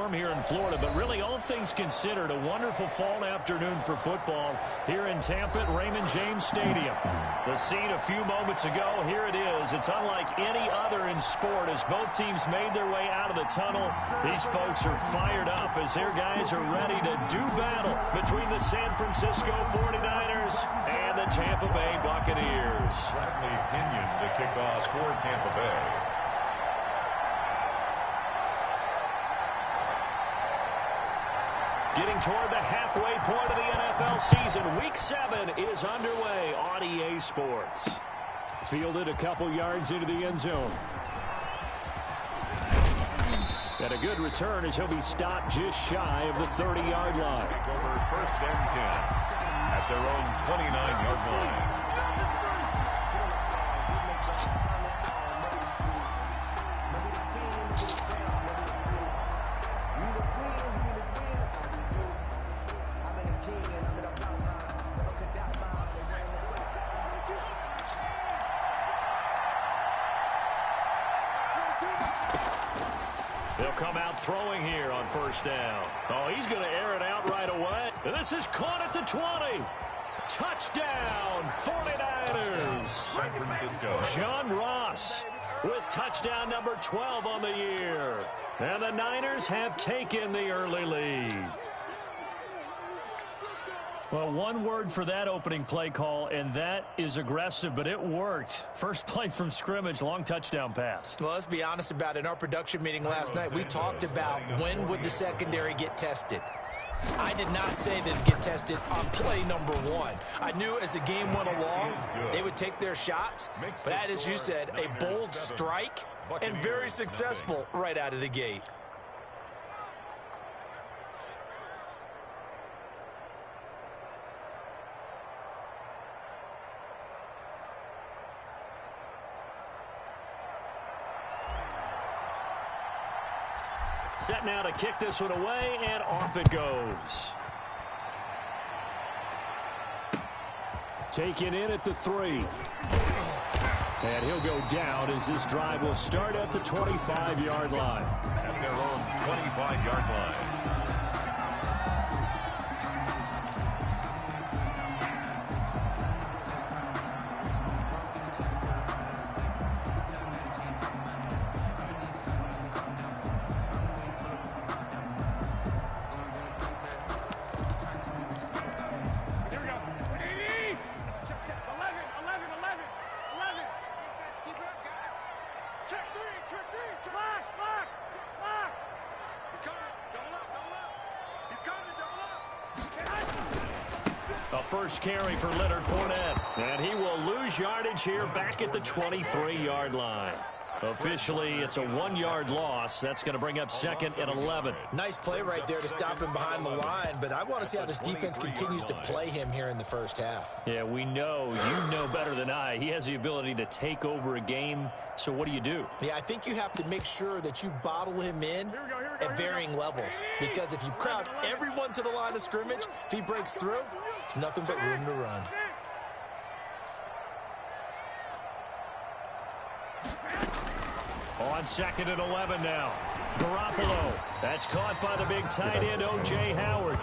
warm here in Florida, but really all things considered, a wonderful fall afternoon for football here in Tampa at Raymond James Stadium. The scene a few moments ago, here it is. It's unlike any other in sport as both teams made their way out of the tunnel. These folks are fired up as their guys are ready to do battle between the San Francisco 49ers and the Tampa Bay Buccaneers. Bradley Pinion to kick off for Tampa Bay. Getting toward the halfway point of the NFL season. Week 7 is underway on EA Sports. Fielded a couple yards into the end zone. And a good return as he'll be stopped just shy of the 30-yard line. Over 1st and 10 at their own 29-yard line. He'll come out throwing here on 1st down. Oh, he's going to air it out right away. This is caught at the 20. Touchdown, 49ers. San Francisco. John Ross with touchdown number 12 on the year. And the Niners have taken the early lead. Well, one word for that opening play call, and that is aggressive, but it worked. First play from scrimmage, long touchdown pass. Well, let's be honest about it. In our production meeting last night, we talked about when would the secondary get tested. I did not say they'd get tested on play number 1. I knew as the game went along, they would take their shots. But that, as you said, a bold strike and very successful right out of the gate. Set now to kick this one away, and off it goes. Taken in at the 3. And he'll go down as this drive will start at the 25-yard line. At their own 25-yard line. First carry for Leonard Fournette. And he will lose yardage here back at the 23-yard line. Officially, it's a 1-yard loss. That's going to bring up 2nd and 11. Nice play right there to stop him behind the line, but I want to see how this defense continues to play him here in the first half. Yeah, we know. You know better than I. He has the ability to take over a game. So what do you do? Yeah, I think you have to make sure that you bottle him in at varying levels. Because if you crowd everyone to the line of scrimmage, if he breaks through, it's nothing but room to run. On 2nd and 11 now. Garoppolo. That's caught by the big tight end, O.J. Howard.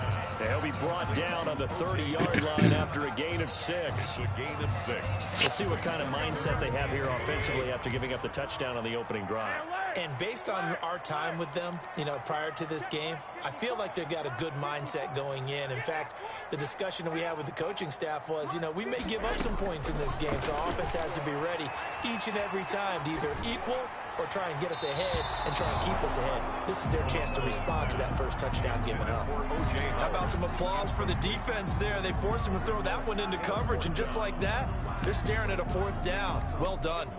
He'll be brought down on the 30-yard line after a gain of 6. A gain of 6. Let's see what kind of mindset they have here offensively after giving up the touchdown on the opening drive. And based on our time with them, prior to this game, I feel like they've got a good mindset going in. In fact, the discussion that we had with the coaching staff was, we may give up some points in this game, so our offense has to be ready each and every time to either equal or try and get us ahead and try and keep us ahead. This is their chance to respond to that first touchdown given up. How about some applause for the defense there? They forced him to throw that one into coverage, and just like that, they're staring at a 4th down. Well done.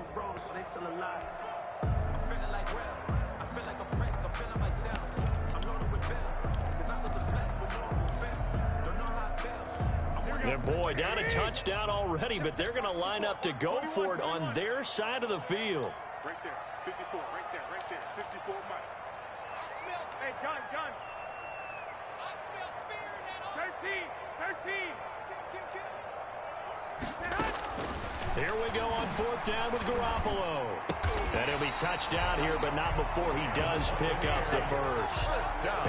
And boy, down a touchdown already, but they're going to line up to go for it on their side of the field. Right there, 54, right there, 54, Mike. Hey, gun. I smell fear in that 13. Here we go on 4th down with Garoppolo. And he'll be touched out here, but not before he does pick up the first.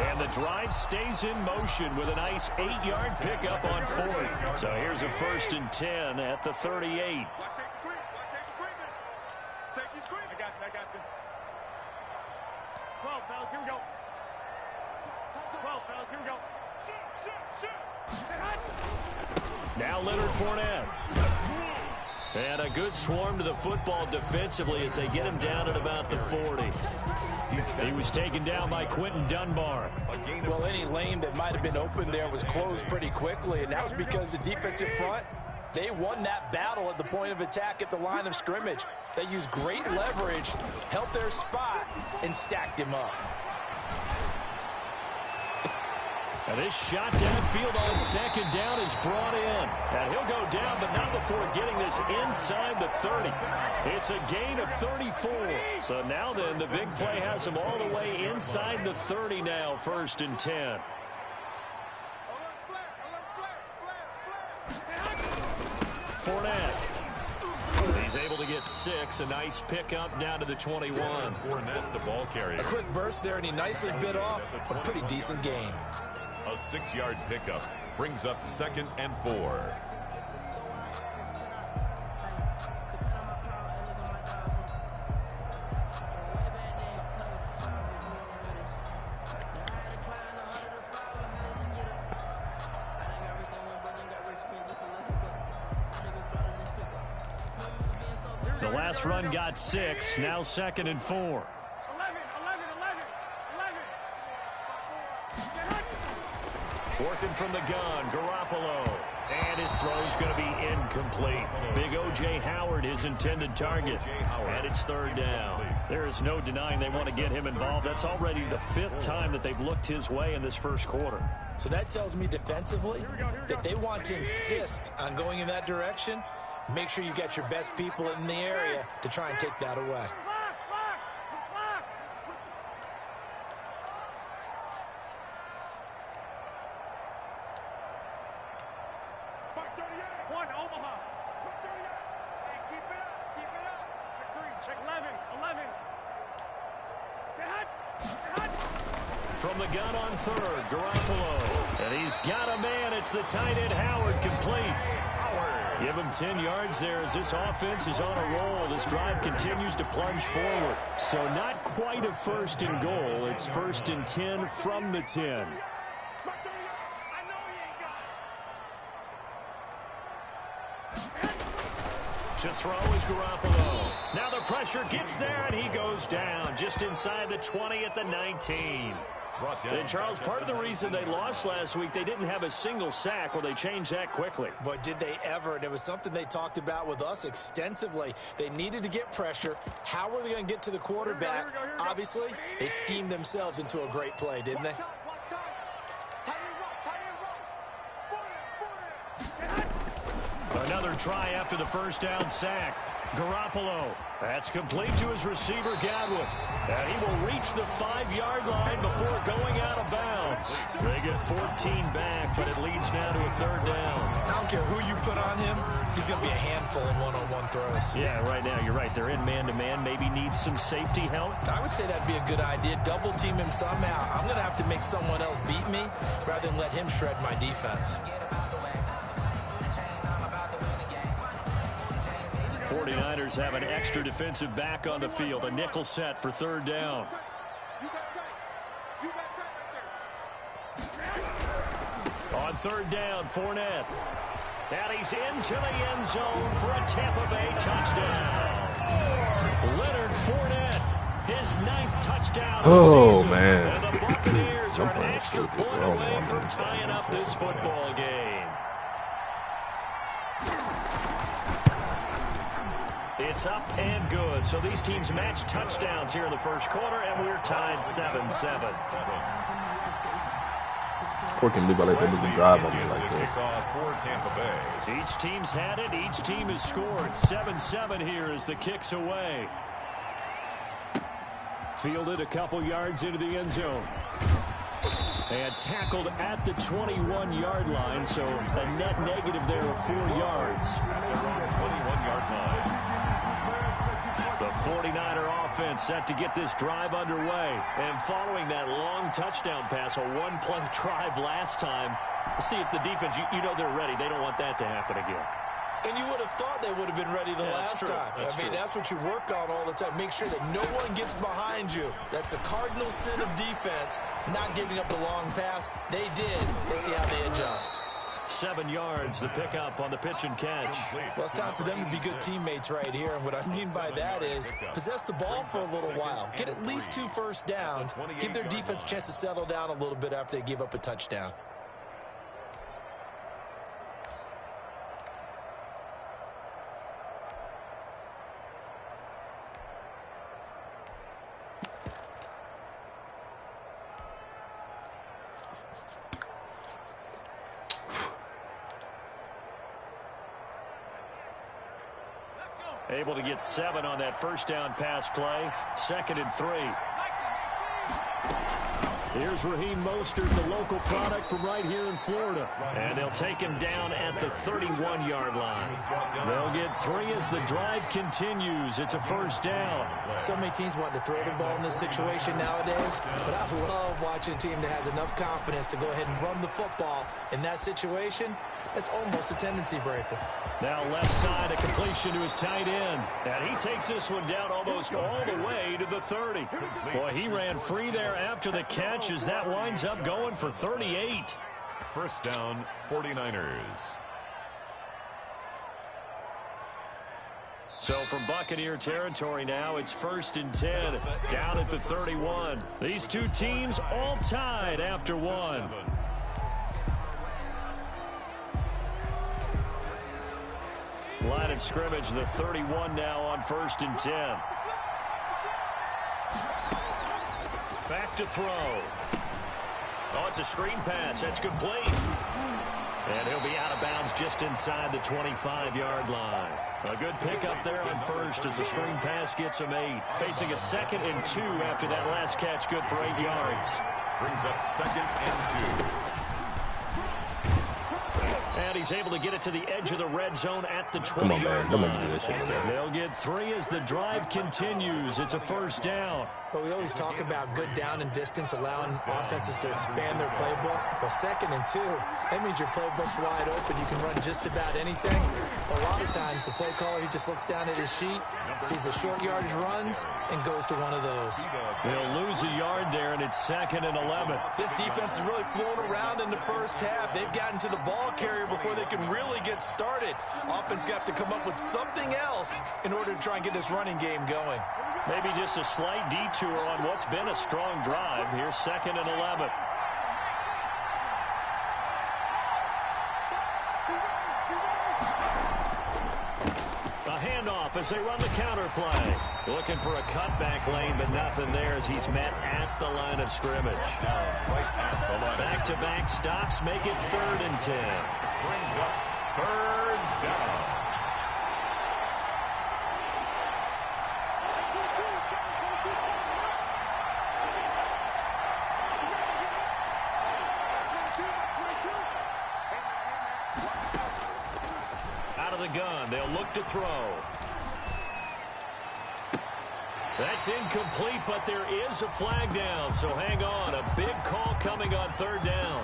And the drive stays in motion with a nice 8-yard pickup on 4th. So here's a 1st and 10 at the 38. I got this. 12, fellas, here we go. 12, fellas, here we go. Shoot. Now Leonard Fournette. And a good swarm to the football defensively as they get him down at about the 40. He was taken down by Quentin Dunbar. Well, any lane that might have been open there was closed pretty quickly, and that was because the defensive front, they won that battle at the point of attack at the line of scrimmage. They used great leverage, held their spot, and stacked him up. And this shot downfield on 2nd down is brought in. And he'll go down, but not before getting this inside the 30. It's a gain of 34. So now then, the big play has him all the way inside the 30 now, 1st and 10. Fournette. He's able to get 6. A nice pickup down to the 21. Fournette, the ball carrier. A quick burst there, and he nicely bit off a pretty decent gain. A 6-yard pickup brings up 2nd and 4. The last run got 6. Now 2nd and 4. 4th from the gun, Garoppolo. And his throw's going to be incomplete. Big O.J. Howard, his intended target. And it's 3rd down. There is no denying they want to get him involved. That's already the 5th time that they've looked his way in this first quarter. So that tells me defensively that they want to insist on going in that direction. Make sure you get your best people in the area to try and take that away. From the gun on 3rd, Garoppolo. And he's got a man. It's the tight end, Howard, complete. Give him 10 yards there as this offense is on a roll. This drive continues to plunge forward. So not quite a 1st and goal. It's 1st and 10 from the 10. To throw is Garoppolo. Now the pressure gets there, and he goes down just inside the 20 at the 19. And Charles, part of the reason they lost last week, they didn't have a single sack. Well, they changed that quickly. But did they ever? And it was something they talked about with us extensively. They needed to get pressure. How were they going to get to the quarterback? Obviously, they schemed themselves into a great play, didn't they? Another try after the 1st down sack. Garoppolo. That's complete to his receiver, Godwin. And he will reach the 5-yard line before going out of bounds. They get 14 back, but it leads now to a 3rd down. I don't care who you put on him. He's going to be a handful in one-on-one throws. Yeah, right now, you're right. They're in man-to-man. Maybe needs some safety help. I would say that'd be a good idea. Double team him somehow. I'm going to have to make someone else beat me rather than let him shred my defense. 49ers have an extra defensive back on the field. A nickel set for 3rd down. On 3rd down, Fournette. And he's into the end zone for a Tampa Bay touchdown. Leonard Fournette, his 9th touchdown of the season. Man. And the Buccaneers are an extra point away from tying up this football game. It's up and good. So these teams match touchdowns here in the first quarter, and we're tied 7-7. Court can leave, I let them even drive on me like this. Each team's had it. Each team has scored. 7-7 here as the kick's away. Fielded a couple yards into the end zone. And tackled at the 21-yard line, so a net negative there of 4 yards. 21-yard line. The 49er offense set to get this drive underway. And following that long touchdown pass, a one-play drive last time, see if the defense, you know they're ready. They don't want that to happen again. And you would have thought they would have been ready the last time. That's what you work on all the time. Make sure that no one gets behind you. That's the cardinal sin of defense, not giving up the long pass. They did. Let's see how they adjust. 7 yards, the pickup on the pitch and catch. Well, it's time for them to be good teammates right here. And what I mean by that is possess the ball for a little while. Get at least 2 first downs. Give their defense a chance to settle down a little bit after they give up a touchdown. Able to get 7 on that first down pass play. 2nd and 3. Here's Raheem Mostert, the local product from right here in Florida. And they'll take him down at the 31-yard line. They'll get 3 as the drive continues. It's a first down. So many teams want to throw the ball in this situation nowadays, but I love watching a team that has enough confidence to go ahead and run the football. In that situation, it's almost a tendency breaker. Now left side, a completion to his tight end. And he takes this one down almost all the way to the 30. Boy, he ran free there after the catch as that winds up going for 38. First down, 49ers. So from Buccaneer territory now, it's 1st and 10, down at the 31. These two teams all tied after 1. Line of scrimmage, the 31 now on 1st and 10. Back to throw. Oh, it's a screen pass. That's complete. And he'll be out of bounds just inside the 25-yard line. A good pickup there on first as the screen pass gets him 8. Facing a 2nd and 2 after that last catch, good for 8 yards. Brings up 2nd and 2. And he's able to get it to the edge of the red zone at the 20-yard line. They'll get 3 as the drive continues. It's a first down. But we always talk about good down and distance, allowing offenses to expand their playbook. Well, 2nd and 2, that means your playbook's wide open. You can run just about anything. A lot of times, the play caller, he just looks down at his sheet, sees the short yardage runs, and goes to one of those. They'll lose a yard there, and it's 2nd and 11. This defense has really flown around in the first half. They've gotten to the ball carrier before they can really get started. Offense got to come up with something else in order to try and get this running game going. Maybe just a slight detour on what's been a strong drive. Here's 2nd and 11. A handoff as they run the counter play. Looking for a cutback lane, but nothing there as he's met at the line of scrimmage. Back-to-back stops make it 3rd and 10. Brings up 3rd down. Out of the gun, they'll look to throw. That's incomplete, but there is a flag down, so hang on. A big call coming on 3rd down.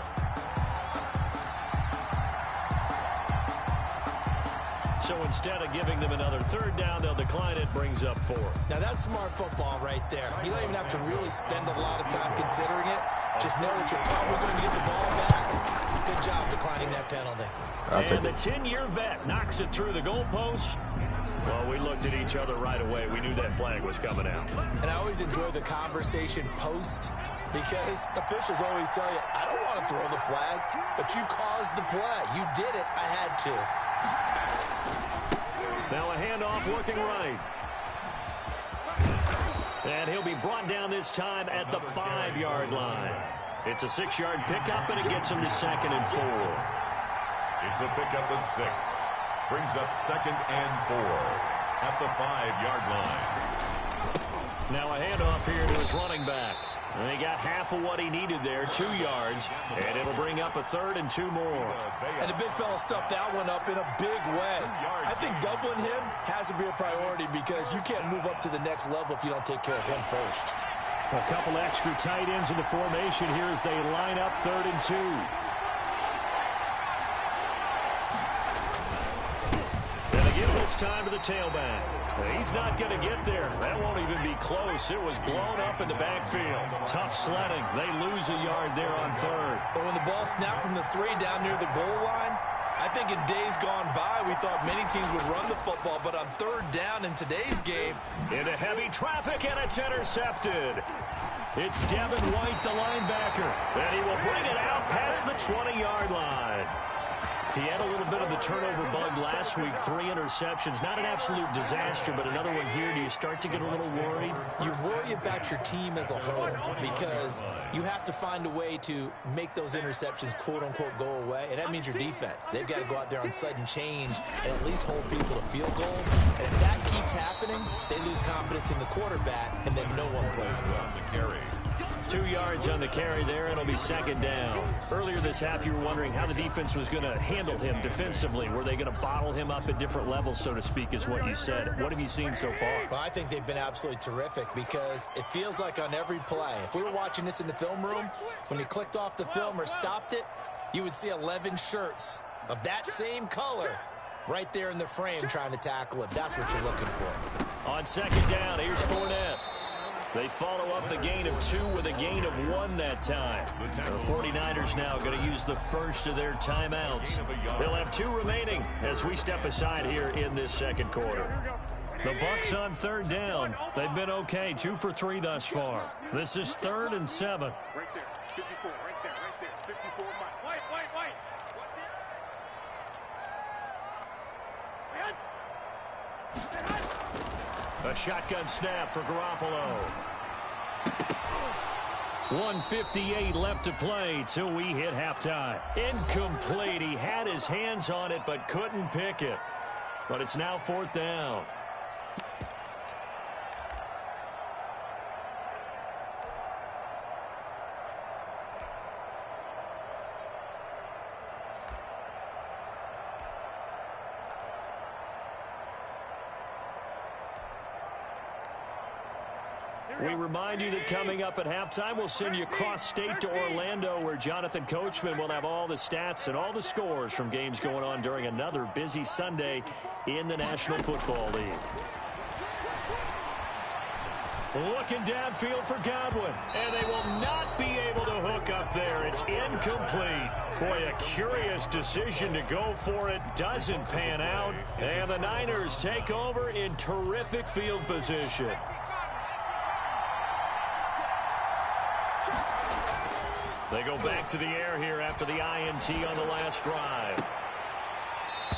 So instead of giving them another 3rd down, they'll decline it, brings up 4. Now, that's smart football right there. You don't even have to really spend a lot of time considering it. Just know that you're probably going to get the ball back. Good job declining that penalty. And the 10-year vet knocks it through the goalpost. Well, we looked at each other right away. We knew that flag was coming out. And I always enjoy the conversation post because officials always tell you, I don't want to throw the flag, but you caused the play. You did it. I had to. Now a handoff looking right. And he'll be brought down this time at the 5-yard line. It's a 6-yard pickup, and it gets him to 2nd and 4. It's a pickup of 6. Brings up 2nd and 4 at the 5-yard line. Now a handoff here to his running back. And he got half of what he needed there, 2 yards, and it'll bring up a 3rd and 2 more. And the big fella stuffed that one up in a big way. I think doubling him has to be a priority because you can't move up to the next level if you don't take care of him first. A couple extra tight ends in the formation here as they line up 3rd and 2. And again, this time to the tailback. He's not going to get there. That won't even be close. It was blown up in the backfield. Tough sledding. They lose a yard there on 3rd. But when the ball snapped from the 3 down near the goal line, I think in days gone by, we thought many teams would run the football, but on 3rd down in today's game, into heavy traffic, and it's intercepted. It's Devin White, the linebacker, and he will bring it out past the 20-yard line. He had a little bit of the turnover bug last week, 3 interceptions. Not an absolute disaster, but another one here. Do you start to get a little worried? You worry about your team as a whole because you have to find a way to make those interceptions, quote-unquote, go away, and that means your defense. They've got to go out there on sudden change and at least hold people to field goals. And if that keeps happening, they lose confidence in the quarterback, and then no one plays well. 2 yards on the carry there, and it'll be 2nd down. Earlier this half, you were wondering how the defense was going to handle him defensively. Were they going to bottle him up at different levels, so to speak, is what you said. What have you seen so far? Well, I think they've been absolutely terrific because it feels like on every play, if we were watching this in the film room, when you clicked off the film or stopped it, you would see 11 shirts of that same color right there in the frame trying to tackle it. That's what you're looking for. On 2nd down, here's Fournette. They follow up the gain of 2 with a gain of 1 that time. The 49ers now going to use the first of their timeouts. They'll have 2 remaining as we step aside here in this 2nd quarter. The Bucs on 3rd down. They've been okay, 2 for 3 thus far. This is 3rd and 7. Right there, 54, right there, 54. White. A shotgun snap for Garoppolo. 1:58 left to play till we hit halftime. Incomplete. He had his hands on it but couldn't pick it. But it's now 4th down. We remind you that coming up at halftime, we'll send you cross-state to Orlando, where Jonathan Coachman will have all the stats and all the scores from games going on during another busy Sunday in the National Football League. Looking downfield for Godwin, and they will not be able to hook up there. It's incomplete. Boy, a curious decision to go for it. Doesn't pan out, and the Niners take over in terrific field position. They go back to the air here after the INT on the last drive.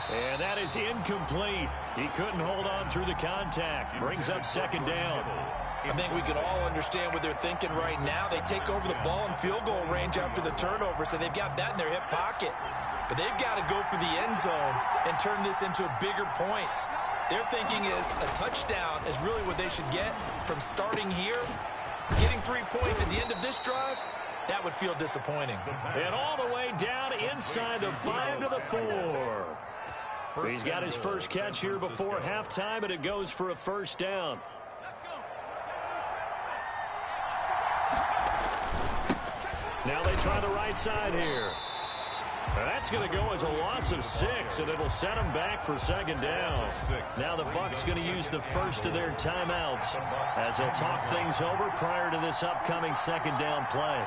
And that is incomplete. He couldn't hold on through the contact. Brings up 2nd down. I think we can all understand what they're thinking right now. They take over the ball in field goal range after the turnover, so they've got that in their hip pocket. But they've got to go for the end zone and turn this into bigger points. Their thinking is a touchdown is really what they should get from starting here. Getting 3 points at the end of this drive, that would feel disappointing. And all the way down inside the 5 to the 4. He's got his first catch here before halftime, and it goes for a 1st down. Now they try the right side here. That's going to go as a loss of 6, and it'll set them back for 2nd down. Now the Bucs going to use the first of their timeouts as they'll talk things over prior to this upcoming 2nd down play.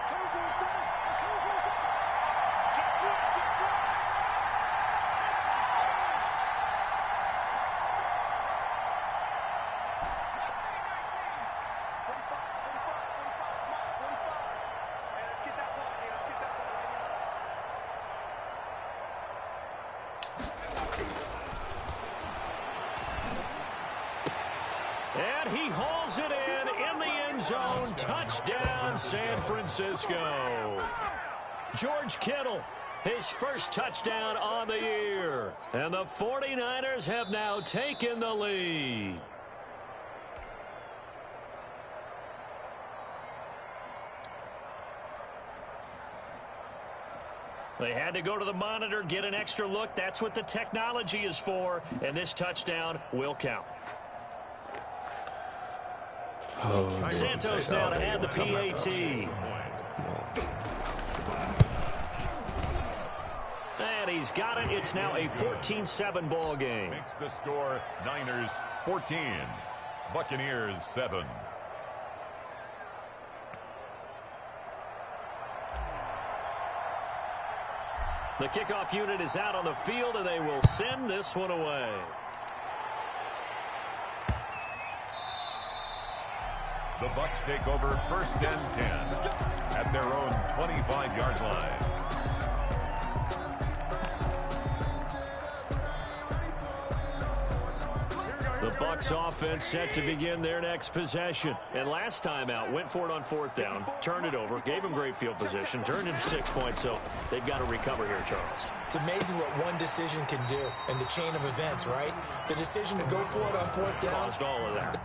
And he hauls it in the end zone. Touchdown, San Francisco. George Kittle, his first touchdown on the year. And the 49ers have now taken the lead. They had to go to the monitor, get an extra look. That's what the technology is for, and this touchdown will count. Oh, Santos now to add the PAT. And he's got it. It's now a 14-7 ball game. Makes the score Niners 14, Buccaneers 7. The kickoff unit is out on the field, and they will send this one away. The Bucs take over 1st and 10 at their own 25-yard line. The Bucs offense set to begin their next possession. And last time out, went for it on 4th down, turned it over, gave them great field position, turned into 6 points, so they've got to recover here, Charles. It's amazing what one decision can do in the chain of events, right? The decision to go for it on 4th down caused all of that.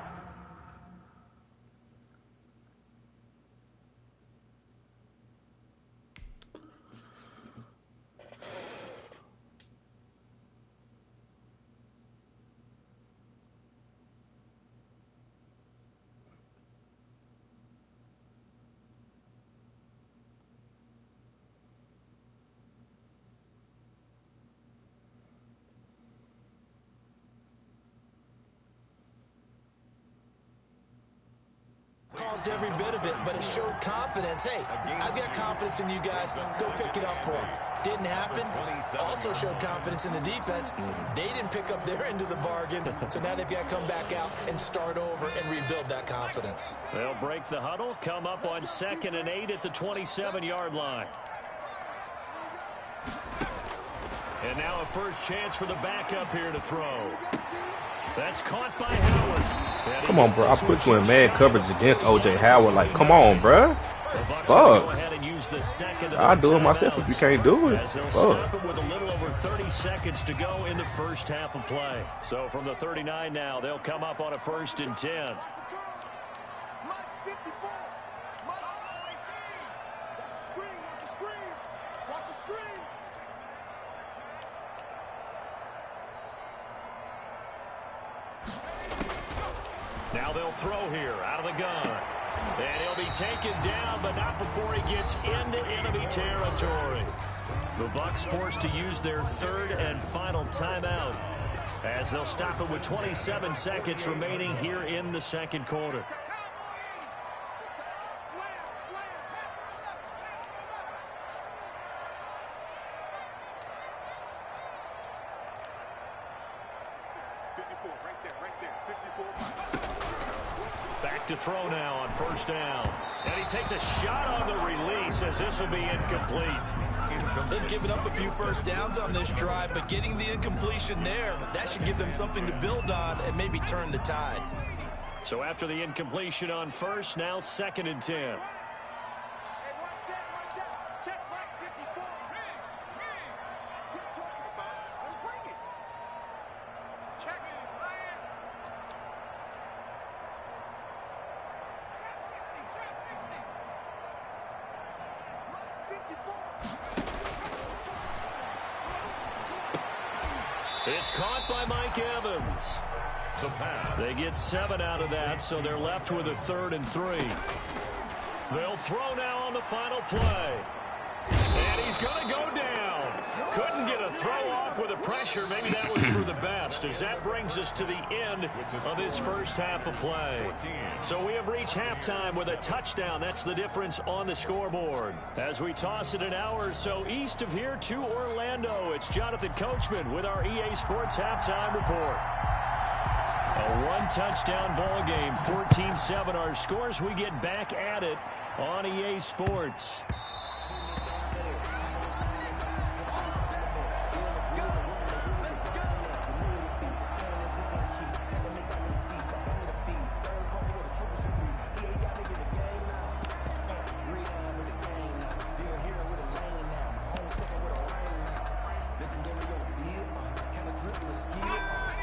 caused every bit of it, but it showed confidence. Hey, I've got confidence in you guys. Go pick it up for them. Didn't happen. Also showed confidence in the defense. They didn't pick up their end of the bargain, so now they've got to come back out and start over and rebuild that confidence. They'll break the huddle, come up on 2nd and 8 at the 27-yard line. And now a first chance for the backup here to throw. That's caught by Howard. Come on, bro. I put you in man coverage against O.J. Howard. Like, come on, bro. Fuck. I'll do it myself if you can't do it. Fuck. With a little over 30 seconds to go in the first half of play. So from the 39 now, they'll come up on a 1st and 10. Now they'll throw here out of the gun. And he'll be taken down, but not before he gets into enemy territory. The Bucs forced to use their 3rd and final timeout as they'll stop it with 27 seconds remaining here in the 2nd quarter. Back to throw now on 1st down. And he takes a shot on the release as this will be incomplete. They've given up a few first downs on this drive, but getting the incompletion there, that should give them something to build on and maybe turn the tide. So after the incompletion on 1st, now 2nd and 10. It's caught by Mike Evans. They get 7 out of that, so they're left with a 3rd and 3. They'll throw now on the final play. And he's going to go down. Couldn't get a throw off with the pressure. Maybe that was for the best, as that brings us to the end of this first half of play. So we have reached halftime with a touchdown. That's the difference on the scoreboard. As we toss it an hour or so east of here to Orlando, it's Jonathan Coachman with our EA Sports Halftime Report. A one-touchdown ball game, 14-7 our scores. We get back at it on EA Sports.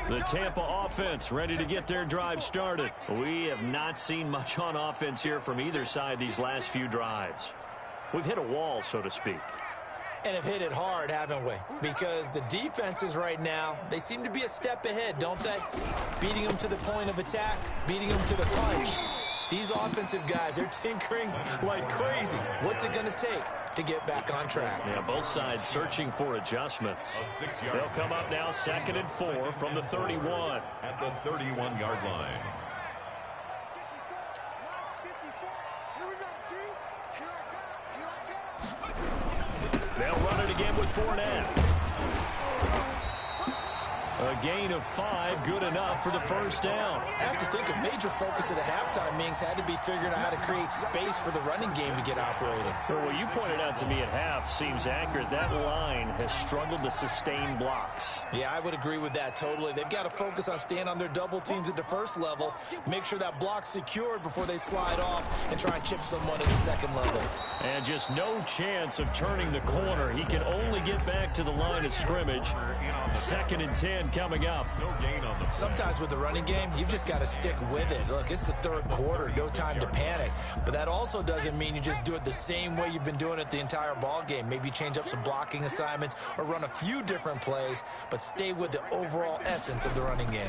The Tampa offense ready to get their drive started. We have not seen much on offense here from either side these last few drives. We've hit a wall, so to speak. And have hit it hard, haven't we? Because the defenses right now, they seem to be a step ahead, don't they? Beating them to the point of attack, beating them to the punch. These offensive guys, they're tinkering like crazy. What's it going to take to get back on track? Yeah, both sides searching for adjustments. They'll come up now 2nd and 4 from the 31. At the 31-yard line. They'll run it again with Fournette. A gain of 5, good enough for the first down. I have to think a major focus of the halftime meetings had to be figuring out how to create space for the running game to get operating. Well, what you pointed out to me at half seems accurate. That line has struggled to sustain blocks. Yeah, I would agree with that totally. They've got to focus on staying on their double teams at the first level, make sure that block's secured before they slide off and try and chip someone at the second level. And just no chance of turning the corner. He can only get back to the line of scrimmage. 2nd and 10 coming up. No gain on the Sometimes with the running game, you've just got to stick with it. Look, it's the third quarter, no time to panic. But that also doesn't mean you just do it the same way you've been doing it the entire ball game. Maybe change up some blocking assignments or run a few different plays, but stay with the overall essence of the running game.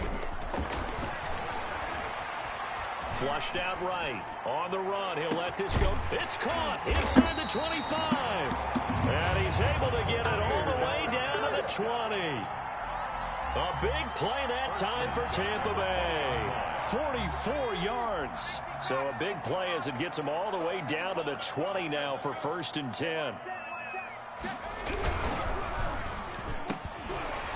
Flushed out right. On the run, he'll let this go. It's caught inside the 25. And he's able to get it all the way down to the 20. A big play that time for Tampa Bay. 44 yards. So a big play as it gets him all the way down to the 20 now for 1st and 10.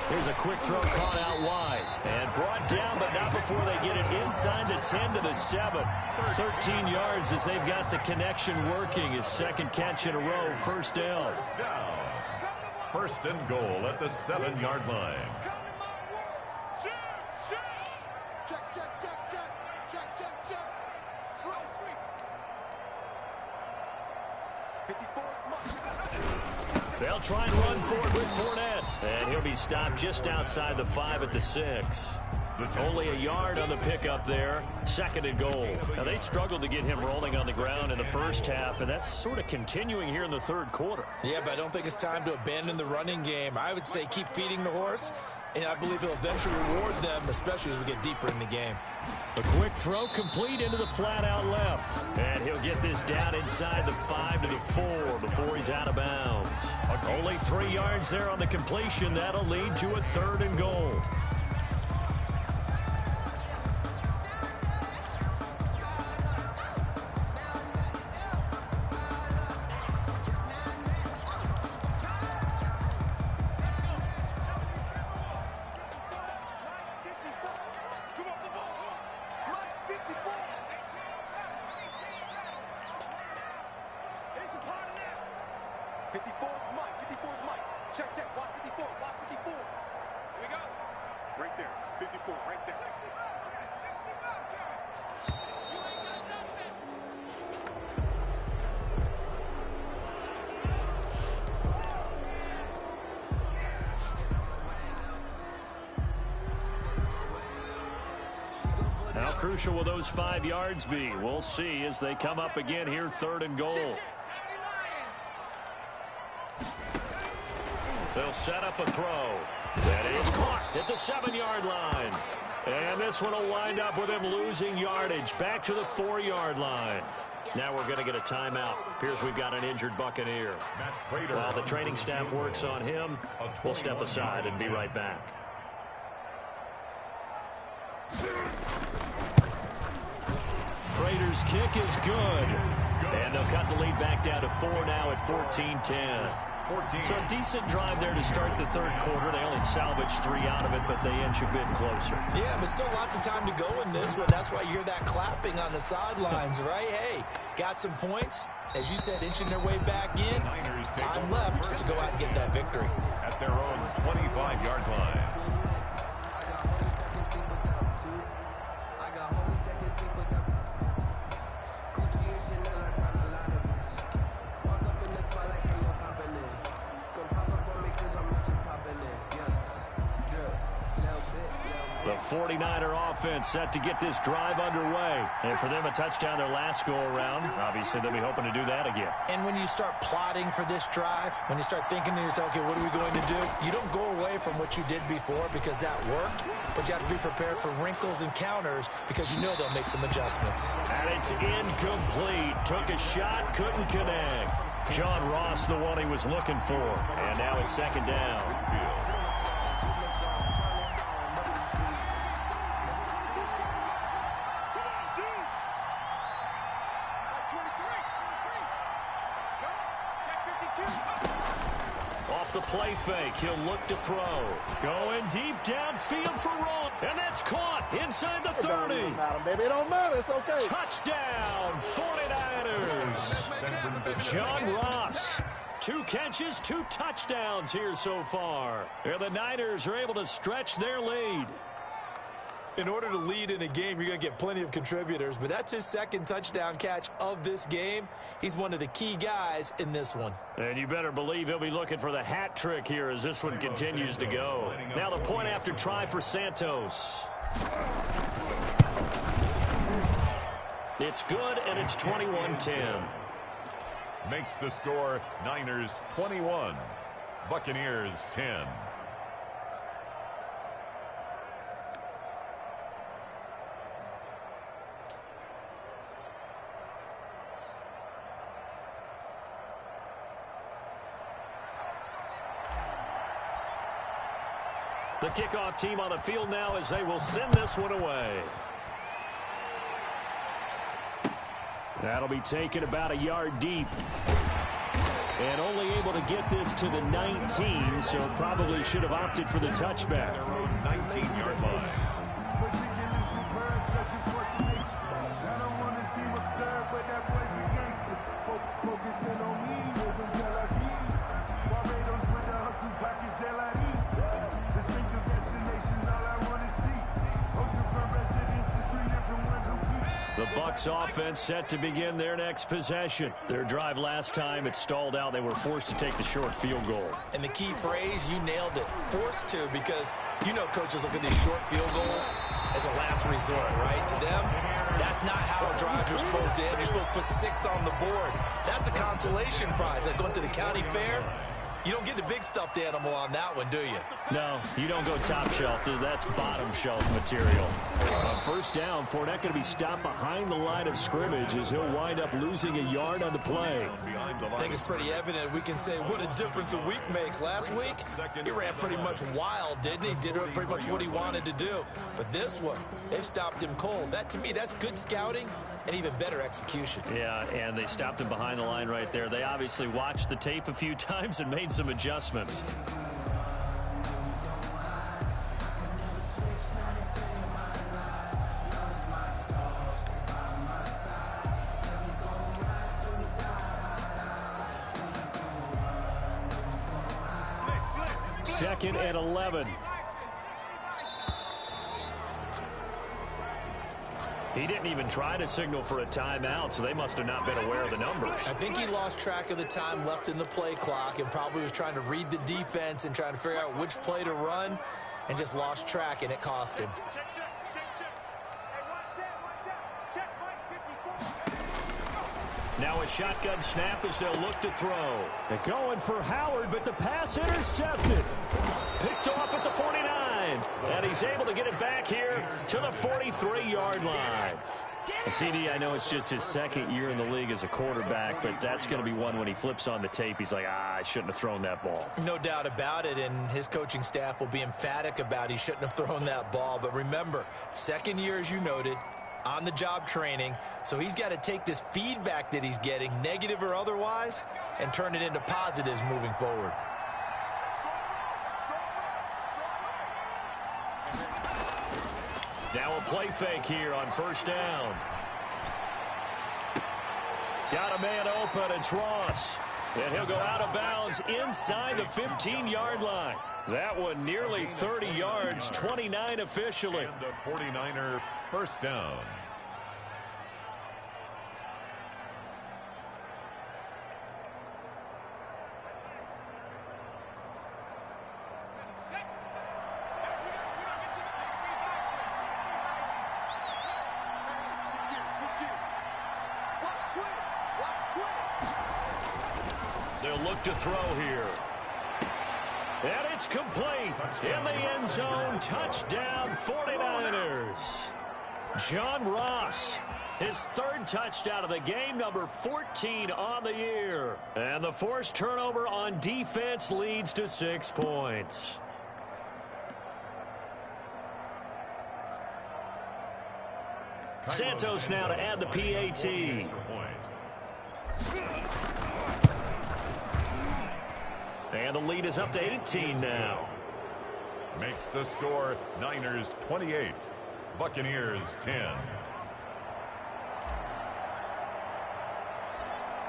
Here's a quick throw caught out wide. And brought down, but not before they get it inside the 10 to the 7. 13 yards as they've got the connection working. His 2nd catch in a row, 1st down. 1st and goal at the 7-yard line. They'll try and run forward with Fournette. And he'll be stopped just outside the 5 at the 6. Only a yard on the pickup there. 2nd and goal. Now, they struggled to get him rolling on the ground in the first half, and that's sort of continuing here in the 3rd quarter. Yeah, but I don't think it's time to abandon the running game. I would say keep feeding the horse, and I believe he'll eventually reward them, especially as we get deeper in the game. A quick throw complete into the flat out left. And he'll get this down inside the 5 to the 4 before he's out of bounds. Only 3 yards there on the completion. That'll lead to a 3rd and goal. How crucial will those 5 yards be? We'll see as they come up again here, 3rd and goal. They'll set up a throw. That is caught at the 7-yard line. And this one will wind up with him losing yardage back to the 4-yard line. Now we're going to get a timeout. Appears we've got an injured Buccaneer. While the training staff works on him, we'll step aside and be right back. Prater's kick is good. And they'll cut the lead back down to 4 now at 14-10. So a decent drive there to start the 3rd quarter. They only salvaged 3 out of it, but they inch a bit closer. Yeah, but still lots of time to go in this one. That's why you hear that clapping on the sidelines, right? Hey, got some points. As you said, inching their way back in. Time left to go out and get that victory. At their own 25-yard line. The 49er offense set to get this drive underway. And for them, a touchdown their last go-around. Obviously, they'll be hoping to do that again. And when you start plotting for this drive, when you start thinking to yourself, okay, what are we going to do? You don't go away from what you did before because that worked, but you have to be prepared for wrinkles and counters because you know they'll make some adjustments. And it's incomplete. Took a shot, couldn't connect. John Ross, the one he was looking for. And now it's second down. Off the play fake, he'll look to throw. Going deep downfield for Ross. And that's caught inside the 30. It don't matter, baby. It don't matter. It's okay. Touchdown, 49ers. John Ross. 2 catches, 2 touchdowns here so far. And the Niners are able to stretch their lead. In order to lead in a game, you're going to get plenty of contributors, but that's his second touchdown catch of this game. He's one of the key guys in this one. And you better believe he'll be looking for the hat trick here as this one continues to go. Now the point after try for Santos. It's good, and it's 21-10. Makes the score Niners 21, Buccaneers 10. The kickoff team on the field now as they will send this one away. That'll be taken about a yard deep. And only able to get this to the 19, so probably should have opted for the touchback. 19-yard line. The Bucs offense set to begin their next possession. Their drive last time, it stalled out. They were forced to take the short field goal. And the key phrase, you nailed it. Forced to, because you know coaches look at these short field goals as a last resort, right? To them, that's not how drives are supposed to end. You're supposed to put 6 on the board. That's a consolation prize. Like going to the county fair, you don't get the big stuffed animal on that one, do you? No, you don't go top shelf. That's bottom shelf material. On first down, Fournette going to be stopped behind the line of scrimmage as he'll wind up losing a yard on the play. I think it's pretty evident. We can say what a difference a week makes. Last week, he ran pretty much wild, didn't he? Did pretty much what he wanted to do. But this one, they stopped him cold. That, to me, that's good scouting and even better execution. Yeah, and they stopped him behind the line right there. They obviously watched the tape a few times and made some adjustments. Second and 11. He didn't even try to signal for a timeout, so they must have not been aware of the numbers. I think he lost track of the time left in the play clock and probably was trying to read the defense and trying to figure out which play to run and just lost track, and it cost him. Now a shotgun snap as they'll look to throw. They're going for Howard, but the pass intercepted. Picked off at the 49. And he's able to get it back here to the 43-yard line. CD, I know it's just his second year in the league as a quarterback, but that's going to be one when he flips on the tape. He's like, I shouldn't have thrown that ball. No doubt about it, and his coaching staff will be emphatic about he shouldn't have thrown that ball. But remember, second year, as you noted, on-the-job training, so he's got to take this feedback that he's getting, negative or otherwise, and turn it into positives moving forward. Now a play fake here on first down. Got a man open, it's Ross. And he'll go out of bounds inside the 15-yard line. That one nearly 30 yards, 29 officially. And a 49er first down. look to throw here. And it's complete. In the end zone, touchdown 49ers. John Ross, his third touchdown of the game, number 14 on the year. And the forced turnover on defense leads to 6 points. Santos now to add the PAT. And the lead is up to 18 now. Makes the score Niners 28, Buccaneers 10.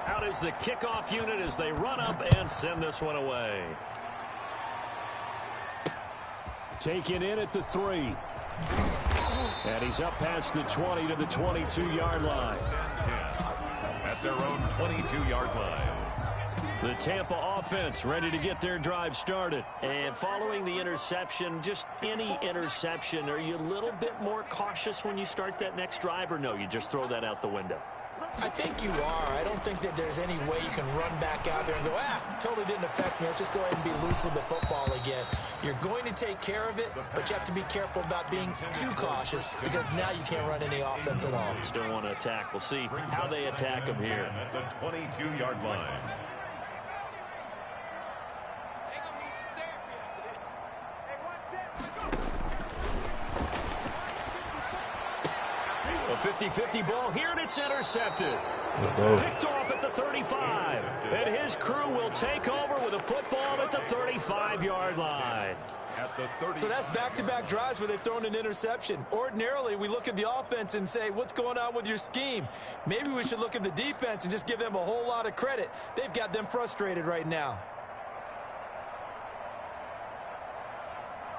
Out is the kickoff unit as they run up and send this one away. Taken in at the 3. And he's up past the 20 to the 22-yard line. At their own 22-yard line. The Tampa offense ready to get their drive started. And following the interception, just any interception, are you a little bit more cautious when you start that next drive, or no, you just throw that out the window? I think you are. I don't think that there's any way you can run back out there and go, totally didn't affect me. Let's just go ahead and be loose with the football again. You're going to take care of it, but you have to be careful about being too cautious because now you can't run any offense at all. You don't want to attack. We'll see how they attack them here. At the 22-yard line. A 50-50 ball here, and it's intercepted. Picked off at the 35. And his crew will take over with a football at the 35-yard line. So that's back-to-back drives where they've thrown an interception. Ordinarily, we look at the offense and say, what's going on with your scheme? Maybe we should look at the defense and just give them a whole lot of credit. They've got them frustrated right now.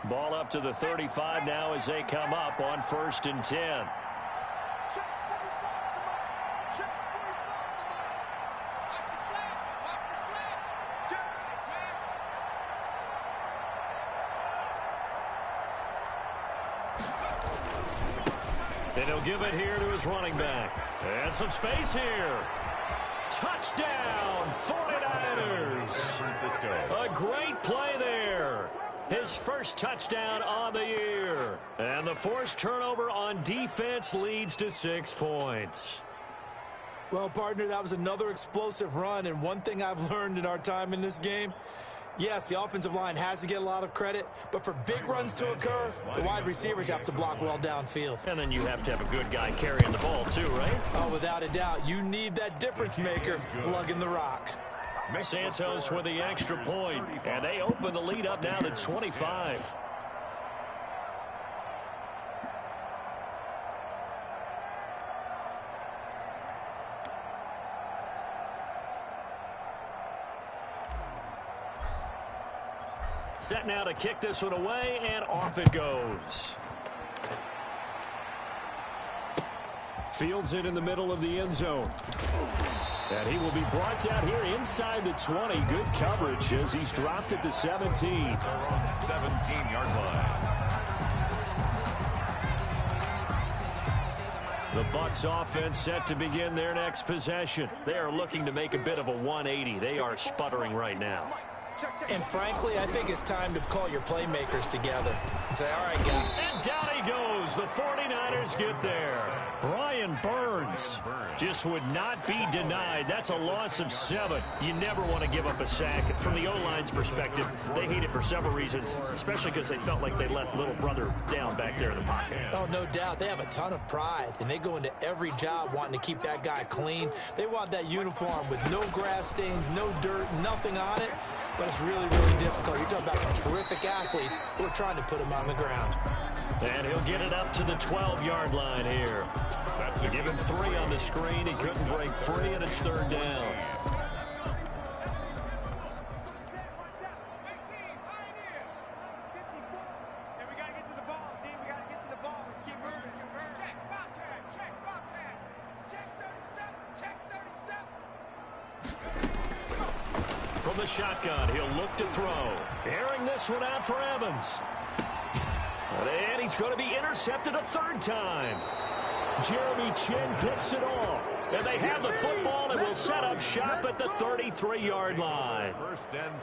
Ball up to the 35 now as they come up on 1st and 10. And he'll give it here to his running back. And some space here. Touchdown, 49ers. San Francisco. A great play there. His first touchdown on the year. And the forced turnover on defense leads to 6 points. Well, partner, that was another explosive run. And one thing I've learned in our time in this game, yes, the offensive line has to get a lot of credit, but for big runs to occur, the wide receivers have to block well downfield. And then you have to have a good guy carrying the ball too, right? Oh, without a doubt. You need that difference maker lugging the rock. Santos with the extra point, and they open the lead up now to 25. Set now to kick this one away, and off it goes. Fields it in the middle of the end zone. And he will be brought down here inside the 20. Good coverage as he's dropped at the 17. They're on the 17-yard line. The Bucs offense set to begin their next possession. They are looking to make a bit of a 180. They are sputtering right now. And frankly, I think it's time to call your playmakers together and say, all right, guys. And down he goes. The 49ers get there. Brian Burns just would not be denied. That's a loss of 7. You never want to give up a sack. And from the O-line's perspective, they hate it for several reasons, especially because they felt like they let little brother down back there in the pocket. Oh, no doubt. They have a ton of pride, and they go into every job wanting to keep that guy clean. They want that uniform with no grass stains, no dirt, nothing on it. But it's really, really difficult. You're talking about some terrific athletes who are trying to put him on the ground. And he'll get it up to the 12-yard line here. Give him 3 on the screen. He couldn't break free, and it's 3rd down. From the shotgun, he'll look to throw. Airing this one out for Evans. And he's going to be intercepted a 3rd time. Jeremy Chin picks it off. And they have the football and will set up shop at the 33-yard line.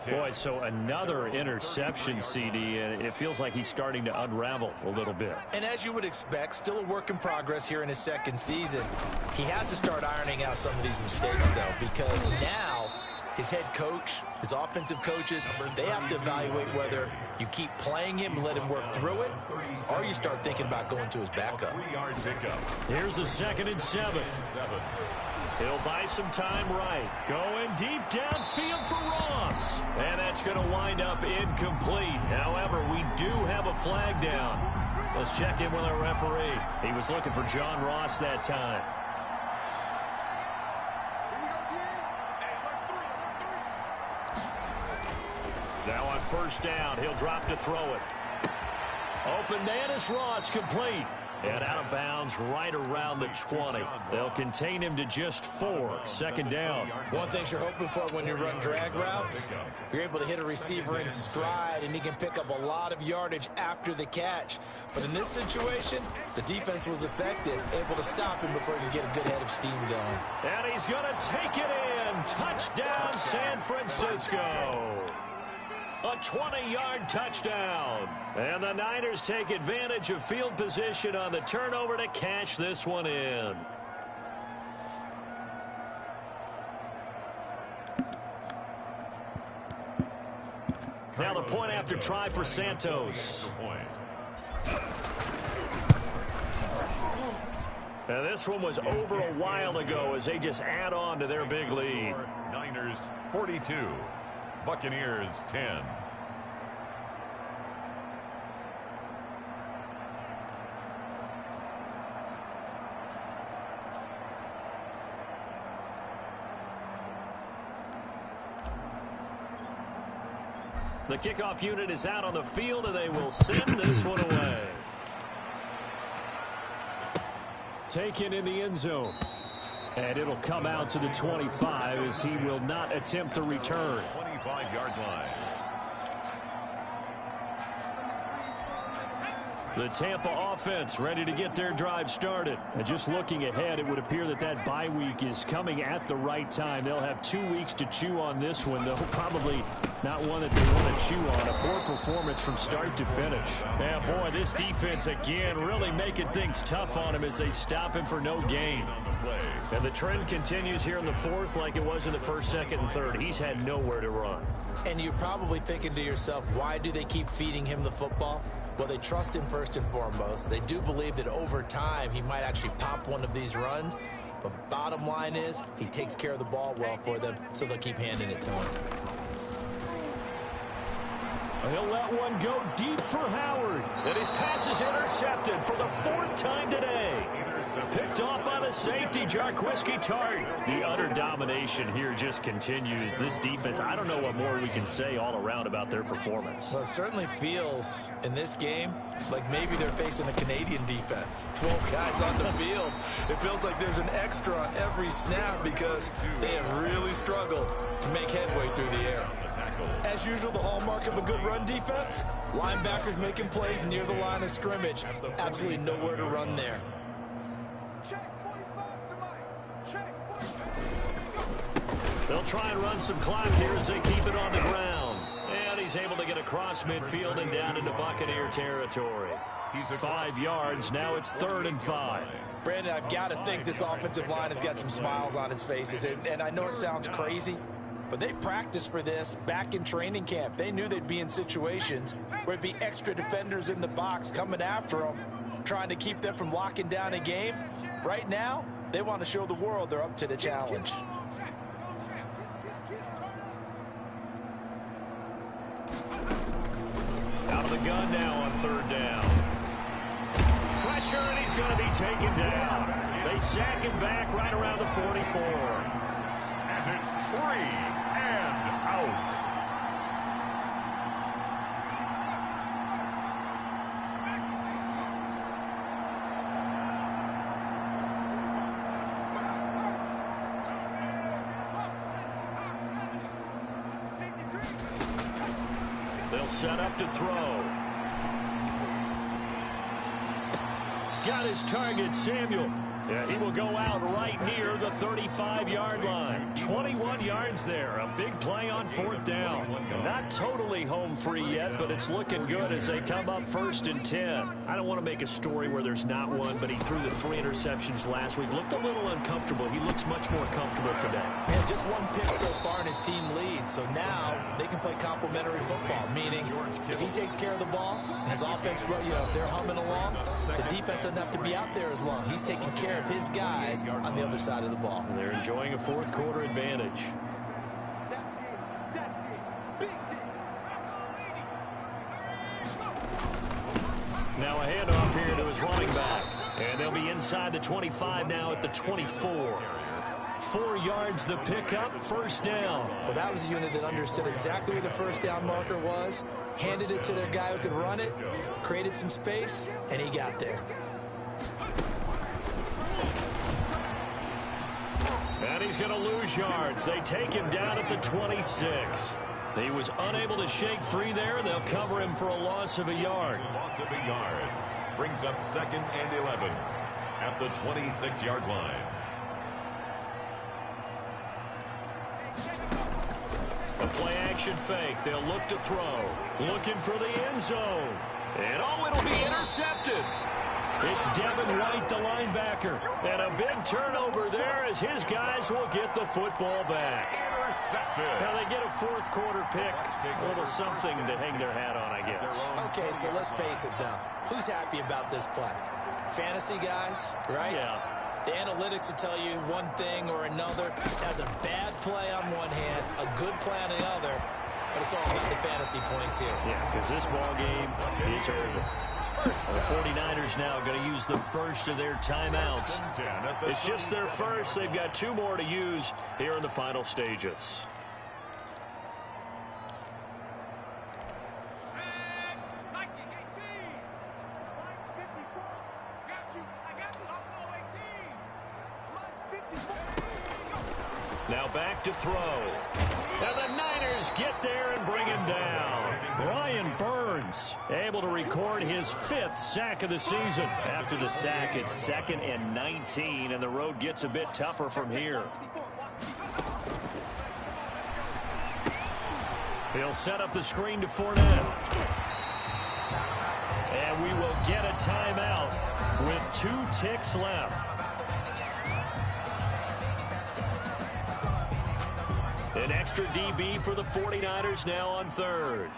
Boy, so another interception, CD, and it feels like he's starting to unravel a little bit. And as you would expect, still a work in progress here in his second season. He has to start ironing out some of these mistakes, though, because now his head coach, his offensive coaches, they have to evaluate whether you keep playing him and let him work through it, or you start thinking about going to his backup. Here's the 2nd and 7. He'll buy some time right. Going deep downfield for Ross. And that's going to wind up incomplete. However, we do have a flag down. Let's check in with our referee. He was looking for John Ross that time. Now on 1st down, he'll drop to throw it. Open man is Ross, complete. And out of bounds right around the 20. They'll contain him to just 4. 2nd down. One thing you're hoping for when you run drag routes, you're able to hit a receiver in stride, and he can pick up a lot of yardage after the catch. But in this situation, the defense was effective, able to stop him before he could get a good head of steam going. And he's going to take it in. Touchdown, San Francisco. A 20-yard touchdown. And the Niners take advantage of field position on the turnover to cash this one in. Now the point after try for Santos. And this one was over a while ago as they just add on to their big lead. Niners 42. Buccaneers 10. The kickoff unit is out on the field, and they will send this one away. Taken in the end zone. And it'll come out to the 25 as he will not attempt to return. 25-yard line. The Tampa offense ready to get their drive started. And just looking ahead, it would appear that that bye week is coming at the right time. They'll have 2 weeks to chew on this one, though probably not one that they want to chew on. A poor performance from start to finish. Yeah, boy, this defense again really making things tough on him as they stop him for no gain. And the trend continues here in the 4th like it was in the 1st, 2nd, and 3rd. He's had nowhere to run. And you're probably thinking to yourself, why do they keep feeding him the football? Well, they trust him first and foremost. They do believe that over time he might actually pop one of these runs. But bottom line is he takes care of the ball well for them, so they'll keep handing it to him. He'll let one go deep for Howard. And his pass is intercepted for the 4th time today. Picked off by the safety, Jarquiski Tart. The utter domination here just continues. This defense, I don't know what more we can say all around about their performance. Well, it certainly feels in this game like maybe they're facing a Canadian defense. 12 guys on the field. It feels like there's an extra on every snap because they have really struggled to make headway through the air. As usual, the hallmark of a good run defense, linebackers making plays near the line of scrimmage. Absolutely nowhere to run there. They'll try and run some clock here as they keep it on the ground. And he's able to get across midfield and down into Buccaneer territory. 5 yards. Now it's 3rd and 5. Brandon, I've got to think this offensive line has got some smiles on its faces. And I know it sounds crazy, but they practiced for this back in training camp. They knew they'd be in situations where it'd be extra defenders in the box coming after them, trying to keep them from locking down a game. Right now, they want to show the world they're up to the challenge. Out of the gun now on 3rd down. Pressure, and he's going to be taken down. They sack him back right around the 44. And it's 3 and out. They'll set up to throw. Got his target, Samuel. Yeah, he will go out right near the 35-yard line. 21 yards there. A big play on 4th down. Not totally home free yet, but it's looking good as they come up 1st and 10. I don't want to make a story where there's not one, but he threw the 3 interceptions last week. Looked a little uncomfortable. He looks much more comfortable today. Yeah, just 1 pick so far and his team leads. So now they can play complementary football, meaning if he takes care of the ball and his offense, they're humming along, the defense doesn't have to be out there as long. He's taking care of his guys on the other side of the ball. They're enjoying a 4th quarter advantage. Now a handoff here to his running back. And they'll be inside the 25 now at the 24. 4 yards the pickup, 1st down. Well, that was a unit that understood exactly where the 1st down marker was, handed it to their guy who could run it, created some space, and he got there. And he's going to lose yards. They take him down at the 26. He was unable to shake free there, and they'll cover him for a loss of a yard. Loss of a yard. Brings up 2nd and 11 at the 26-yard line. A play-action fake. They'll look to throw. Looking for the end zone. And, it'll be intercepted. It's Devin White, the linebacker. And a big turnover there as his guys will get the football back. Intercepted. Now they get a 4th quarter pick. A little something to hang their hat on, I guess. Okay, so let's face it, though. Who's happy about this play? Fantasy guys, right? Yeah. The analytics will tell you one thing or another. That's a bad play on one hand, a good play on the other, but it's all about the fantasy points here. Yeah, because this ball game is over. The 49ers now going to use the first of their timeouts. It's just their first. They've got 2 more to use here in the final stages. Now back to throw. And the Niners get there and bring him down. Brian Burns able to record his 5th sack of the season. After the sack, it's 2nd and 19, and the road gets a bit tougher from here. He'll set up the screen to Fournette. And we will get a timeout with 2 ticks left. An extra DB for the 49ers now on 3rd.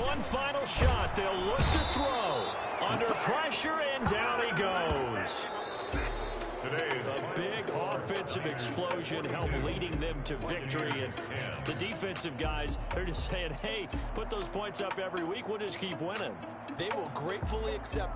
One final shot. They'll look to throw. Under pressure, and down he goes. A big offensive explosion helped leading them to victory. And the defensive guys, they're just saying, hey, put those points up every week. We'll just keep winning. They will gratefully accept them.